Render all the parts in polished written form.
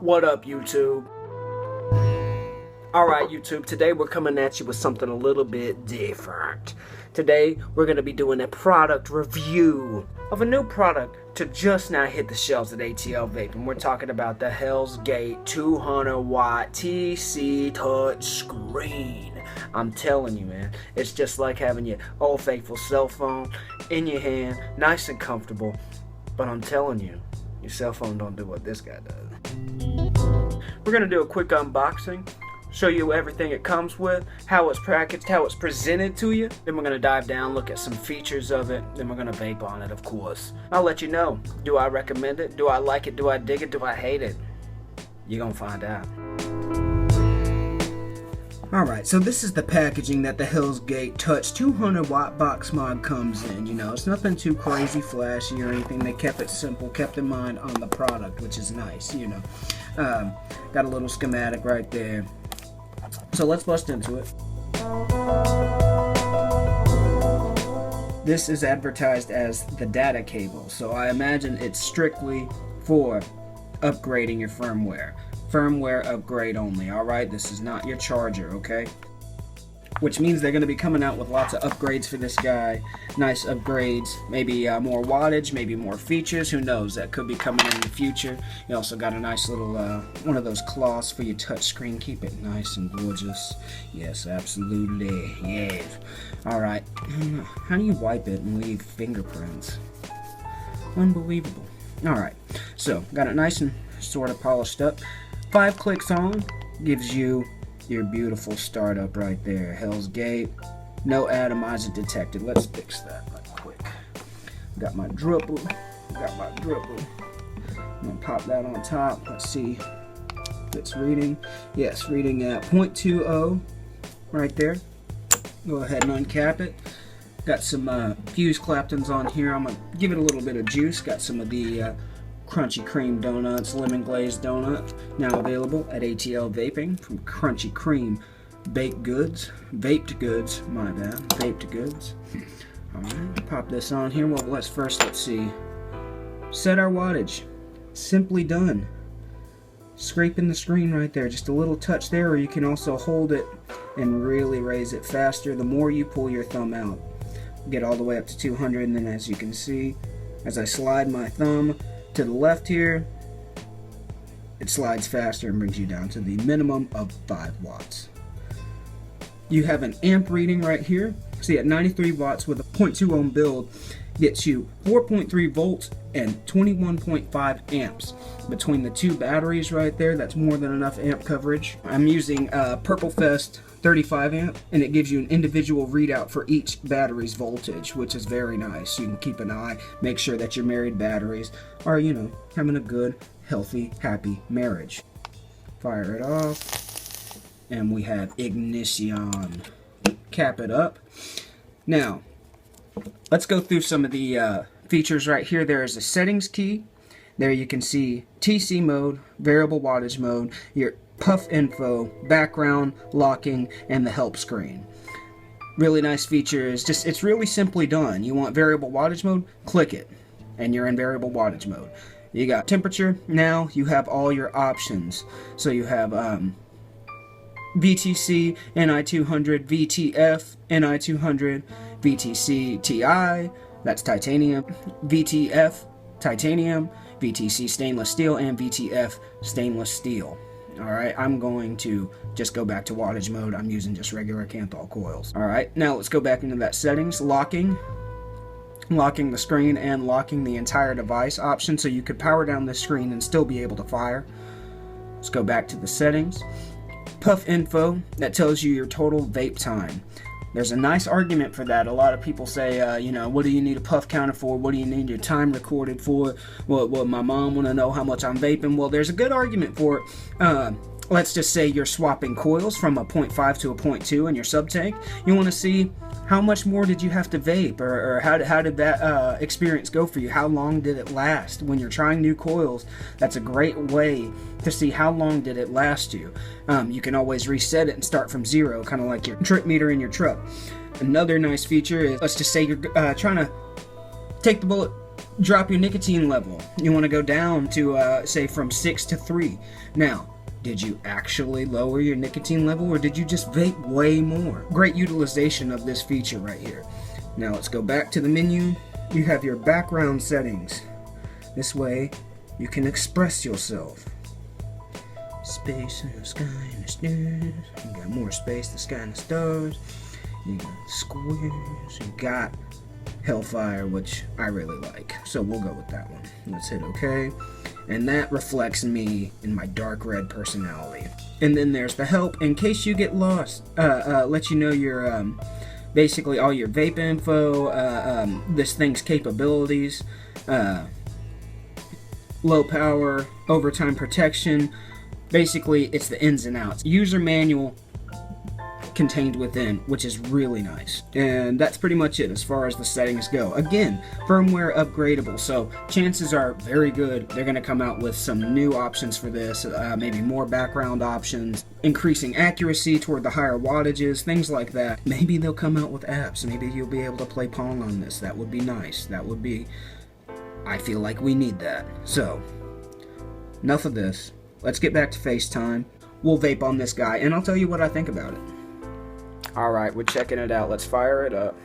What up, YouTube? Alright, YouTube, today we're coming at you with something a little bit different. Today, we're going to be doing a product review of a new product to just now hit the shelves at Atl Vaping. We're talking about the Hell's Gate 200 watt TC touch screen. I'm telling you, man, it's just like having your old faithful cell phone in your hand, nice and comfortable. But I'm telling you, your cell phone don't do what this guy does. We're going to do a quick unboxing, show you everything it comes with, how it's packaged, how it's presented to you. Then we're going to dive down, look at some features of it. Then we're going to vape on it, of course. I'll let you know. Do I recommend it? Do I like it? Do I dig it? Do I hate it? You're going to find out. Alright, so this is the packaging that the Hell's Gate Touch 200 watt box mod comes in. You know, it's nothing too crazy flashy or anything. They kept it simple, kept in mind on the product, which is nice, you know. Got a little schematic right there. So let's bust into it. This is advertised as the data cable, so I imagine it's strictly for upgrading your firmware. Firmware upgrade only, alright? This is not your charger, okay? Which means they're going to be coming out with lots of upgrades for this guy. Nice upgrades, maybe more wattage, maybe more features, who knows? That could be coming in the future. You also got a nice little, one of those cloths for your touch screen. Keep it nice and gorgeous. Yes, absolutely, yes. Alright, how do you wipe it and leave fingerprints? Unbelievable. Alright, so got it nice and sort of polished up. 5 clicks on gives you your beautiful startup right there. Hell's Gate, no atomizer detected. Let's fix that right quick. Got my dripple. I'm gonna pop that on top. Let's see if it's reading. Yes, reading at 0.20 right there. Go ahead and uncap it. Got some fuse Claptons on here. I'm gonna give it a little bit of juice. Got some of the Crunchy Cream Donuts, Lemon Glazed Donut, now available at Atl Vaping from Crunchy Cream Baked Goods. Vaped Goods, my bad. Vaped Goods. Alright, pop this on here. Well, let's see. Set our wattage. Simply done. Scraping the screen right there. Just a little touch there, or you can also hold it and really raise it faster the more you pull your thumb out. Get all the way up to 200, and then as you can see, as I slide my thumb to the left here, it slides faster and brings you down to the minimum of 5 watts. You have an amp reading right here. See, at 93 watts with a 0.2 ohm build gets you 4.3 volts and 21.5 amps. Between the two batteries right there, that's more than enough amp coverage. I'm using Purple Fest 35 amp, and it gives you an individual readout for each battery's voltage, which is very nice. You can keep an eye, make sure that your married batteries are, you know, having a good, healthy, happy marriage. Fire it off, and we have ignition. Cap it up. Now, let's go through some of the features right here. There is a settings key. There you can see TC mode, variable wattage mode, your puff info, background, locking, and the help screen. Really nice features. Just, it's really simply done. You want variable wattage mode, click it, and you're in variable wattage mode. You got temperature. Now you have all your options. So you have VTC, NI200, VTF, NI200, VTC TI, that's titanium, VTF, titanium, VTC stainless steel, and VTF stainless steel. Alright, I'm going to just go back to wattage mode. I'm using just regular Kanthal coils. Alright, now let's go back into that settings. Locking the screen and locking the entire device option, so you could power down the screen and still be able to fire. Let's go back to the settings. Puff info, that tells you your total vape time. There's a nice argument for that. A lot of people say, you know, what do you need a puff counter for? What do you need your time recorded for? Well, my mom want to know how much I'm vaping. Well, there's a good argument for it. Let's just say you're swapping coils from a 0.5 to a 0.2 in your sub tank. You want to see how much more did you have to vape, or how did that experience go for you? How long did it last? When you're trying new coils, that's a great way to see how long did it last you. You can always reset it and start from zero, kind of like your trip meter in your truck. Another nice feature is, let's just say you're trying to take the bullet drop your nicotine level. You want to go down to, say, from 6 to 3. Now, did you actually lower your nicotine level, or did you just vape way more? Great utilization of this feature right here. Now let's go back to the menu. You have your background settings. This way, you can express yourself. Space in the sky and the stars. You got more space, the sky and the stars. You got squares. You got Hellfire, which I really like. So we'll go with that one. Let's hit OK. And that reflects me in my dark red personality. And then there's the help in case you get lost. Let you know your basically all your vape info, this thing's capabilities, low power, overtime protection. Basically, it's the ins and outs. User manual contained within, which is really nice. And that's pretty much it as far as the settings go. Again, firmware upgradable, so chances are very good they're going to come out with some new options for this, maybe more background options, increasing accuracy toward the higher wattages, things like that. Maybe they'll come out with apps. Maybe you'll be able to play Pong on this. That would be nice. That would be, I feel like we need that. So, enough of this. Let's get back to FaceTime. We'll vape on this guy, and I'll tell you what I think about it. Alright, we're checking it out. Let's fire it up.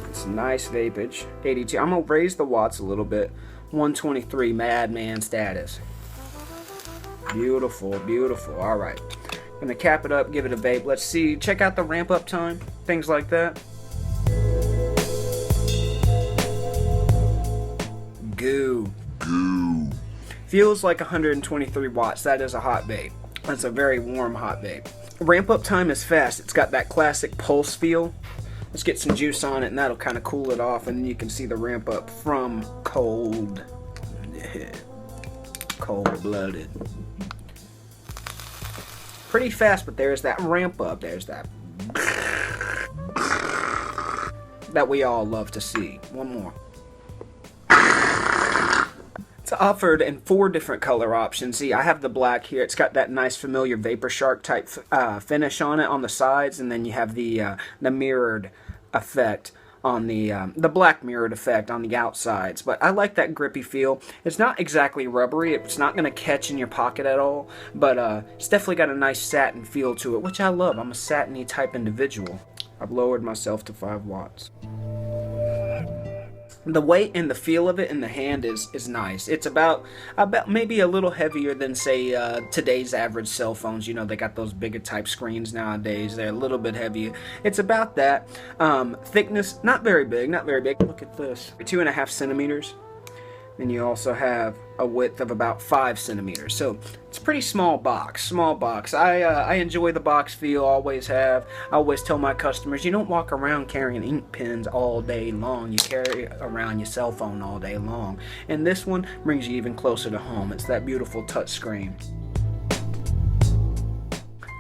It's nice vapage. 82. I'm going to raise the watts a little bit. 123, madman status. Beautiful, beautiful. Alright. Going to cap it up, give it a vape. Let's see. Check out the ramp up time. Things like that. Goo. Feels like 123 watts. That is a hot vape. That's a very warm hot vape. Ramp up time is fast. It's got that classic pulse feel. Let's get some juice on it and that'll kind of cool it off, and then you can see the ramp up from cold. Cold-blooded. Pretty fast, but there's that ramp up. There's that that we all love to see. One more. It's offered in 4 different color options. See, I have the black here. It's got that nice familiar Vapor Shark type finish on it on the sides, and then you have the mirrored effect on the black mirrored effect on the outsides. But I like that grippy feel. It's not exactly rubbery. It's not going to catch in your pocket at all, but it's definitely got a nice satin feel to it, which I love. I'm a satiny type individual. I've lowered myself to 5 watts. The weight and the feel of it in the hand is nice. It's about maybe a little heavier than, say, today's average cell phones. You know, they got those bigger type screens nowadays. They're a little bit heavier. It's about that. Thickness, not very big, not very big. Look at this. 2.5 centimeters. Then you also have a width of about 5 centimeters. So it's a pretty small box. Small box. I enjoy the box feel, always have. I always tell my customers, you don't walk around carrying ink pens all day long. You carry around your cell phone all day long. And this one brings you even closer to home. It's that beautiful touch screen.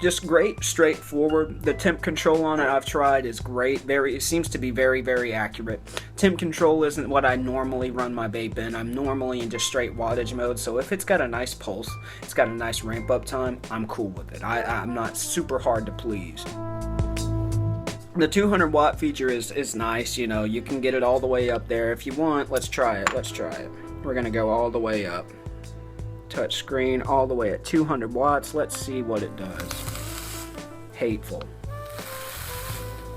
Just great, straightforward. The temp control on it I've tried is great. It seems to be very, very accurate. Temp control isn't what I normally run my vape in. I'm normally in just straight wattage mode, so if it's got a nice pulse, it's got a nice ramp up time, I'm cool with it. I'm not super hard to please. The 200 watt feature is nice. You know, you can get it all the way up there if you want. Let's try it. We're gonna go all the way up. Touch screen all the way at 200 watts. Let's see what it does. Hateful.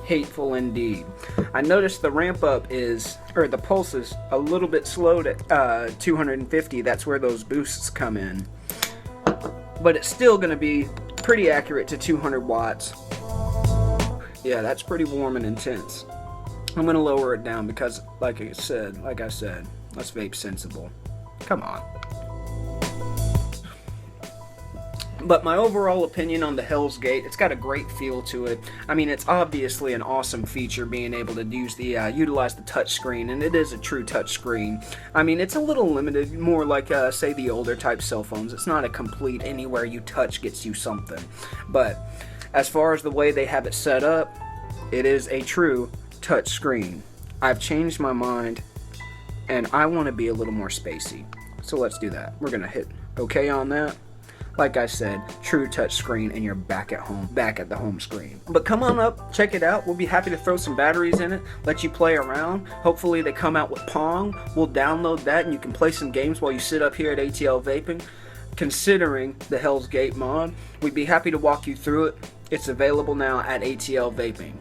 Hateful indeed. I noticed the ramp up the pulse is a little bit slowed at 250. That's where those boosts come in. But it's still going to be pretty accurate to 200 watts. Yeah, that's pretty warm and intense. I'm going to lower it down because, like I said, let's vape sensible. Come on. But my overall opinion on the Hell's Gate, it's got a great feel to it. I mean, it's obviously an awesome feature being able to utilize the touch screen, and it is a true touch screen. I mean, it's a little limited, more like, say, the older type cell phones. It's not a complete anywhere you touch gets you something. But as far as the way they have it set up, it is a true touch screen. I've changed my mind, and I want to be a little more spacey. So let's do that. We're going to hit OK on that. Like I said, true touch screen, and you're back at home, back at the home screen. But come on up, check it out. We'll be happy to throw some batteries in it, let you play around. Hopefully they come out with Pong. We'll download that and you can play some games while you sit up here at ATL Vaping. Considering the Hell's Gate mod, we'd be happy to walk you through it. It's available now at ATL Vaping.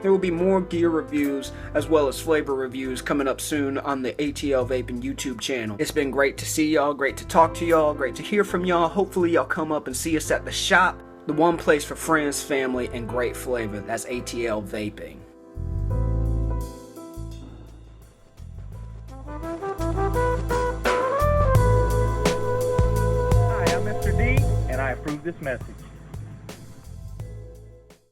There will be more gear reviews as well as flavor reviews coming up soon on the ATL Vaping YouTube channel. It's been great to see y'all, great to talk to y'all, great to hear from y'all. Hopefully y'all come up and see us at the shop. The one place for friends, family, and great flavor. That's ATL Vaping. Hi, I'm Mr. D, and I approve this message.